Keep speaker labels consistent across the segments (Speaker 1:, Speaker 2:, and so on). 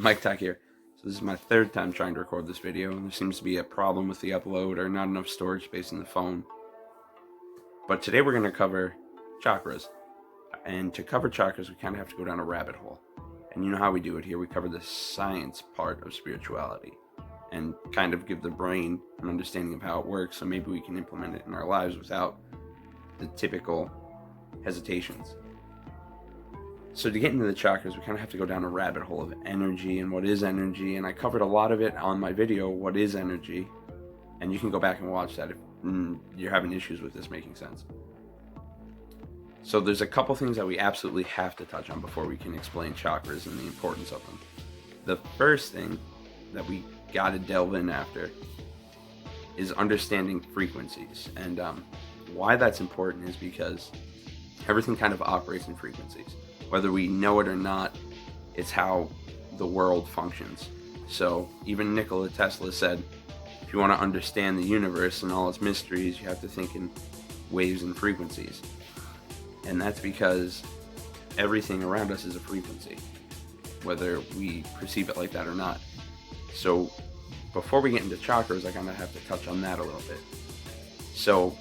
Speaker 1: Mike Tech here. So this is my third time trying to record this video, and there seems to be a problem with the upload or not enough storage space in the phone. But today we're going to cover chakras. And to cover chakras, we kind of have to go down a rabbit hole. And you know how we do it here. We cover the science part of spirituality and kind of give the brain an understanding of how it works, so maybe we can implement it in our lives without the typical hesitations. So to get into the chakras, we kind of have to go down a rabbit hole of energy and what is energy. And I covered a lot of it on my video, What is Energy? And you can go back and watch that if you're having issues with this making sense. So there's a couple things that we absolutely have to touch on before we can explain chakras and the importance of them. The first thing that we got to delve in after is understanding frequencies. And why that's important is because everything kind of operates in frequencies. Whether we know it or not, it's how the world functions. So even Nikola Tesla said, if you want to understand the universe and all its mysteries, you have to think in waves and frequencies. And that's because everything around us is a frequency, whether we perceive it like that or not. So before we get into chakras, I kind of have to touch on that a little bit. So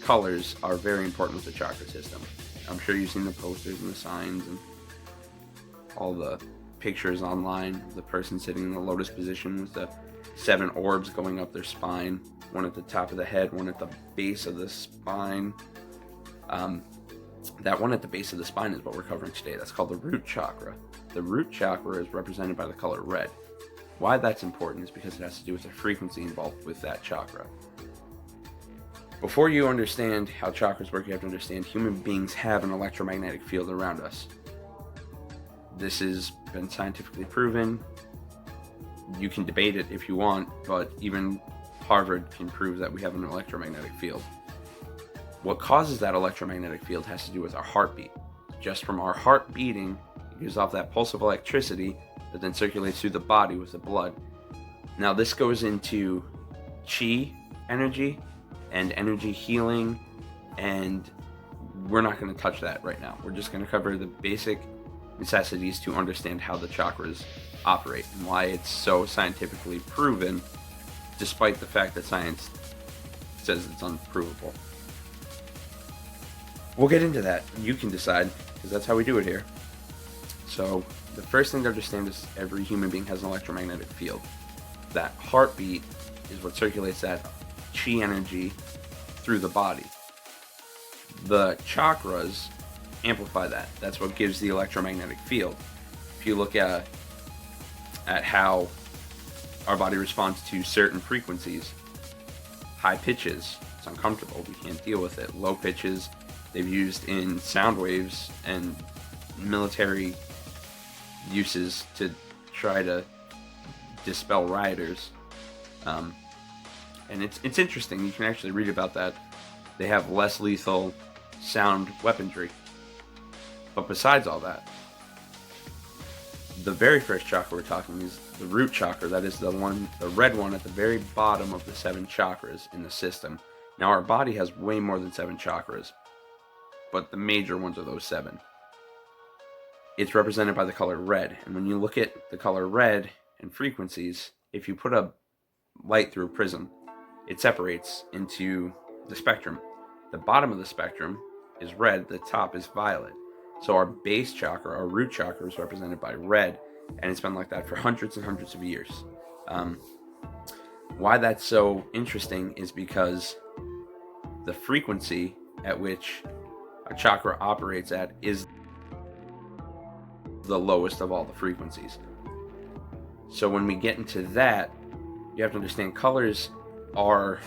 Speaker 1: colors are very important with the chakra system. I'm sure you've seen the posters and the signs and all the pictures online of the person sitting in the lotus position with the 7 orbs going up their spine, one at the top of the head, one at the base of the spine. That one at the base of the spine is what we're covering today. That's called the root chakra. The root chakra is represented by the color red. Why that's important is because it has to do with the frequency involved with that chakra. Before you understand how chakras work, you have to understand human beings have an electromagnetic field around us. This has been scientifically proven. You can debate it if you want, but even Harvard can prove that we have an electromagnetic field. What causes that electromagnetic field has to do with our heartbeat. Just from our heart beating, it gives off that pulse of electricity that then circulates through the body with the blood. Now this goes into chi energy and energy healing, and we're not going to touch that right now. We're just going to cover the basic necessities to understand how the chakras operate and why it's so scientifically proven, despite the fact that science says it's unprovable. We'll get into that. You can decide, because that's how we do it here. So the first thing to understand is every human being has an electromagnetic field. That heartbeat is what circulates that chi energy through the body. The chakras amplify that. That's what gives the electromagnetic field. If you look at how our body responds to certain frequencies, high pitches, it's uncomfortable, we can't deal with it. Low pitches, they've used in sound waves and military uses to try to dispel rioters. And it's interesting. You can actually read about that. They have less lethal sound weaponry. But besides all that, the very first chakra we're talking is the root chakra. That is the red one at the very bottom of the 7 chakras in the system. Now our body has way more than 7 chakras, but the major ones are those 7. It's represented by the color red. And when you look at the color red and frequencies, if you put a light through a prism, it separates into the spectrum. The bottom of the spectrum is red, the top is violet. So our base chakra, our root chakra, is represented by red, and it's been like that for hundreds and hundreds of years. Why that's so interesting is because the frequency at which a chakra operates at is the lowest of all the frequencies. So when we get into that, you have to understand colors are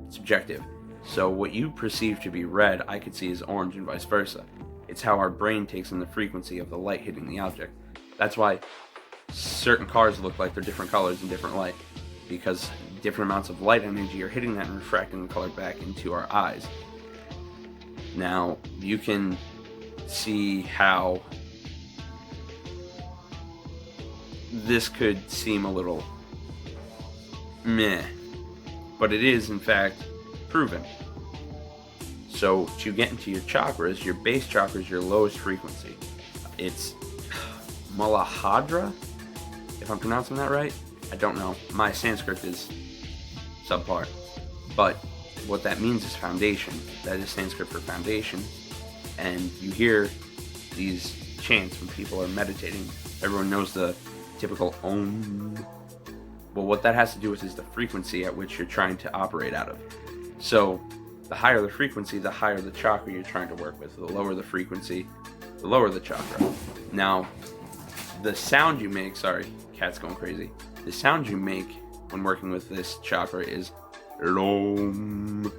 Speaker 1: subjective. So what you perceive to be red, I could see as orange and vice versa. It's how our brain takes in the frequency of the light hitting the object. That's why certain cars look like they're different colors in different light, because different amounts of light energy are hitting that and refracting the color back into our eyes. Now, you can see how this could seem a little meh, but it is in fact proven. So to get into your chakras, your base chakra is your lowest frequency. It's Muladhara, if I'm pronouncing that right. I don't know. My Sanskrit is subpar. But what that means is foundation. That is Sanskrit for foundation. And you hear these chants when people are meditating. Everyone knows the typical Om. Well, what that has to do with is the frequency at which you're trying to operate out of. So the higher the frequency, the higher the chakra you're trying to work with. The lower the frequency, the lower the chakra. Now, the sound you make, sorry, cat's going crazy. The sound you make when working with this chakra is Lom,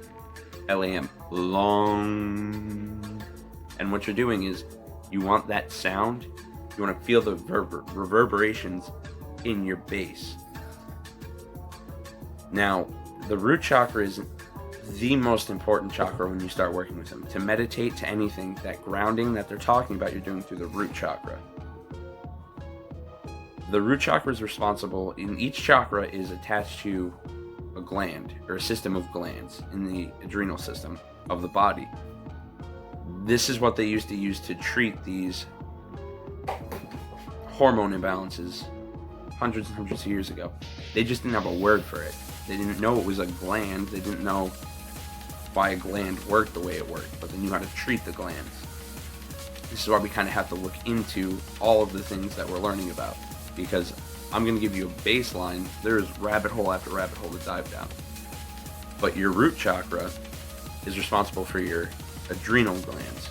Speaker 1: L-A-M, long. And what you're doing is you want that sound, you want to feel the reverberations in your base. Now, the root chakra is the most important chakra when you start working with them. To meditate to anything, that grounding that they're talking about, you're doing through the root chakra. The root chakra is responsible, and each chakra is attached to a gland, or a system of glands in the adrenal system of the body. This is what they used to use to treat these hormone imbalances hundreds and hundreds of years ago. They just didn't have a word for it. They didn't know it was a gland. They didn't know why a gland worked the way it worked, but they knew how to treat the glands. This is why we kind of have to look into all of the things that we're learning about, because I'm going to give you a baseline. There's rabbit hole after rabbit hole to dive down. But your root chakra is responsible for your adrenal glands.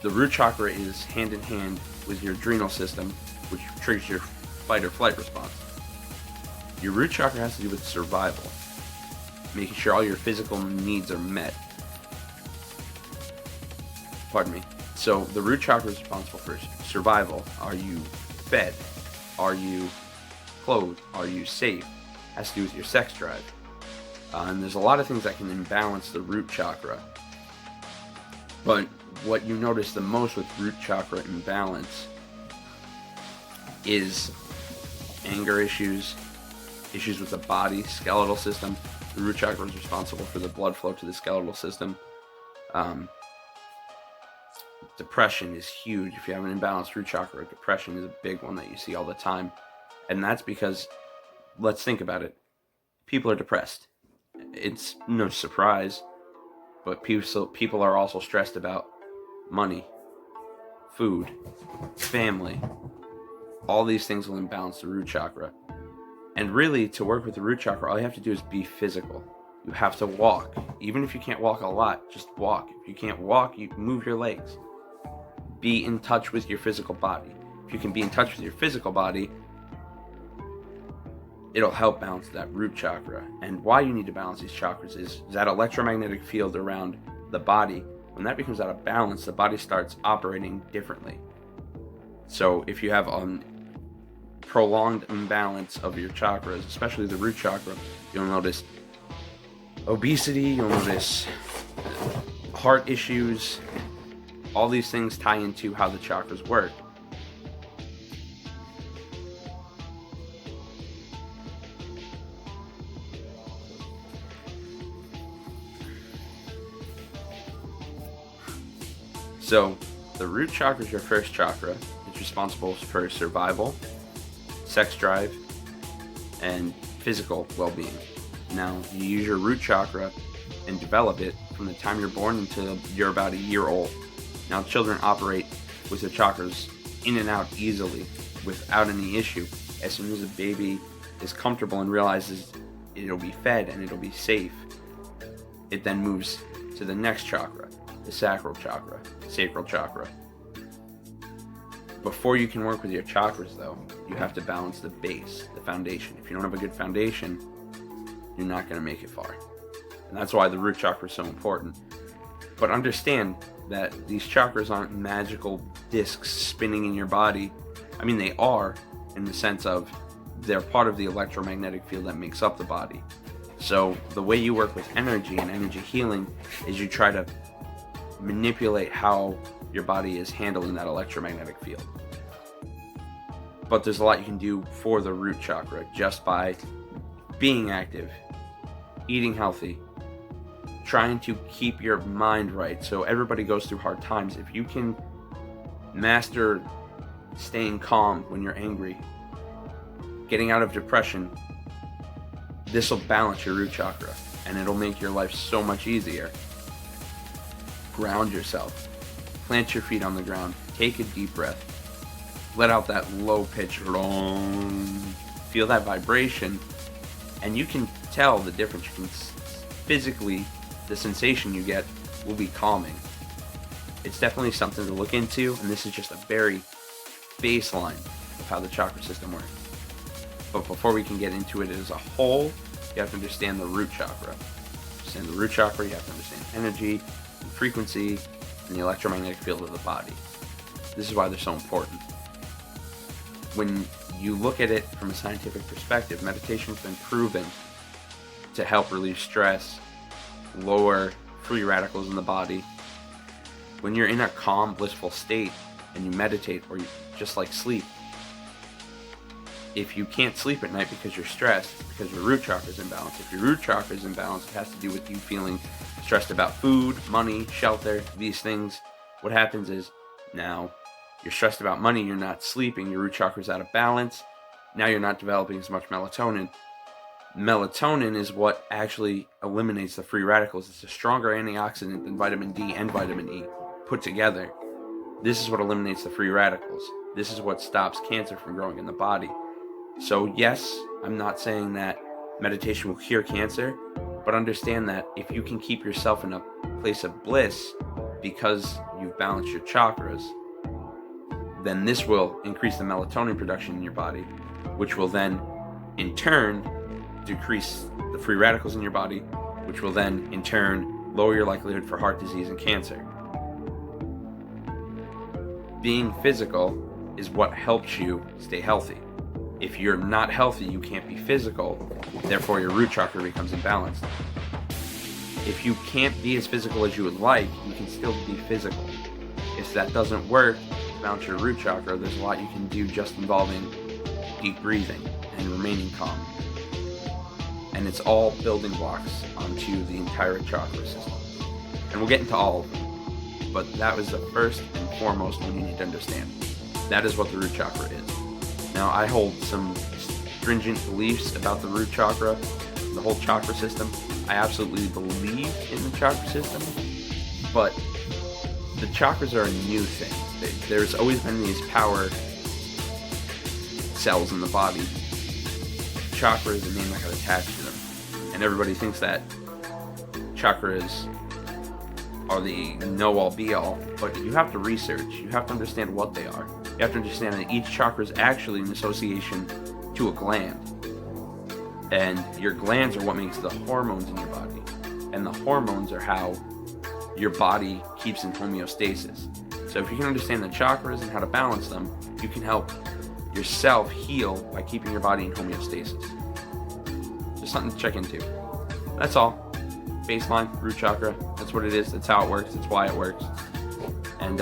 Speaker 1: The root chakra is hand in hand with your adrenal system, which triggers your fight or flight response. Your root chakra has to do with survival, making sure all your physical needs are met. Pardon me. So the root chakra is responsible for survival. Are you fed? Are you clothed? Are you safe? Has to do with your sex drive. And there's a lot of things that can imbalance the root chakra. But what you notice the most with root chakra imbalance is anger issues, issues with the body, skeletal system. The root chakra is responsible for the blood flow to the skeletal system. Depression is huge. If you have an imbalanced root chakra, depression is a big one that you see all the time. And that's because, let's think about it, people are depressed. It's no surprise, but people are also stressed about money, food, family. All these things will imbalance the root chakra. And really, to work with the root chakra, all you have to do is be physical. You have to walk. Even if you can't walk a lot, just walk. If you can't walk, you move your legs. Be in touch with your physical body. If you can be in touch with your physical body, it'll help balance that root chakra. And why you need to balance these chakras is that electromagnetic field around the body. When that becomes out of balance, the body starts operating differently. So if you have a prolonged imbalance of your chakras, especially the root chakra, you'll notice obesity, you'll notice heart issues. All these things tie into how the chakras work. So, the root chakra is your first chakra. It's responsible for survival, sex drive, and physical well-being. Now, you use your root chakra and develop it from the time you're born until you're about a year old. Now, children operate with their chakras in and out easily without any issue. As soon as a baby is comfortable and realizes it'll be fed and it'll be safe, it then moves to the next chakra, the sacral chakra. Before you can work with your chakras, though, you have to balance the base, the foundation. If you don't have a good foundation, you're not going to make it far. And that's why the root chakra is so important. But understand that these chakras aren't magical discs spinning in your body. I mean, they are, in the sense of they're part of the electromagnetic field that makes up the body. So the way you work with energy and energy healing is you try to manipulate how your body is handling that electromagnetic field. But there's a lot you can do for the root chakra just by being active, eating healthy, trying to keep your mind right. So everybody goes through hard times. If you can master staying calm when you're angry, getting out of depression. This will balance your root chakra, and it'll make your life so much easier. Ground yourself. Plant your feet on the ground. Take a deep breath. Let out that low pitch, feel that vibration, and you can tell the difference. You can physically, the sensation you get will be calming. It's definitely something to look into, and this is just a very baseline of how the chakra system works. But before we can get into it as a whole, you have to understand the root chakra. Understand the root chakra, you have to understand energy, and frequency, and the electromagnetic field of the body. This is why they're so important. When you look at it from a scientific perspective, meditation's been proven to help relieve stress, lower free radicals in the body. When you're in a calm, blissful state and you meditate, or you just like sleep, if you can't sleep at night because you're stressed, because your root chakra is imbalanced. If your root chakra is imbalanced, it has to do with you feeling stressed about food, money, shelter, these things. What happens is, now you're stressed about money, you're not sleeping, your root chakra is out of balance. Now you're not developing as much melatonin. Melatonin is what actually eliminates the free radicals. It's a stronger antioxidant than vitamin D and vitamin E put together. This is what eliminates the free radicals. This is what stops cancer from growing in the body. So yes, I'm not saying that meditation will cure cancer, but understand that if you can keep yourself in a place of bliss because you've balanced your chakras, then this will increase the melatonin production in your body, which will then, in turn, decrease the free radicals in your body, which will then, in turn, lower your likelihood for heart disease and cancer. Being physical is what helps you stay healthy. If you're not healthy, you can't be physical, therefore your root chakra becomes imbalanced. If you can't be as physical as you would like, you can still be physical. If that doesn't work, balance your root chakra, there's a lot you can do just involving deep breathing and remaining calm. And it's all building blocks onto the entire chakra system. And we'll get into all of them. But that was the first and foremost one you need to understand. That is what the root chakra is. Now, I hold some stringent beliefs about the root chakra, the whole chakra system. I absolutely believe in the chakra system, but the chakras are a new thing. There's always been these power cells in the body. Chakra is a name that got attached to them. And everybody thinks that chakras are the know-all be-all, but you have to research. You have to understand what they are. You have to understand that each chakra is actually an association to a gland. And your glands are what makes the hormones in your body. And the hormones are how your body keeps in homeostasis. So if you can understand the chakras and how to balance them, you can help yourself heal by keeping your body in homeostasis. Just something to check into. That's all. Baseline, root chakra. That's what it is. That's how it works. That's why it works. And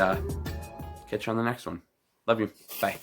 Speaker 1: catch you on the next one. Love you. Bye.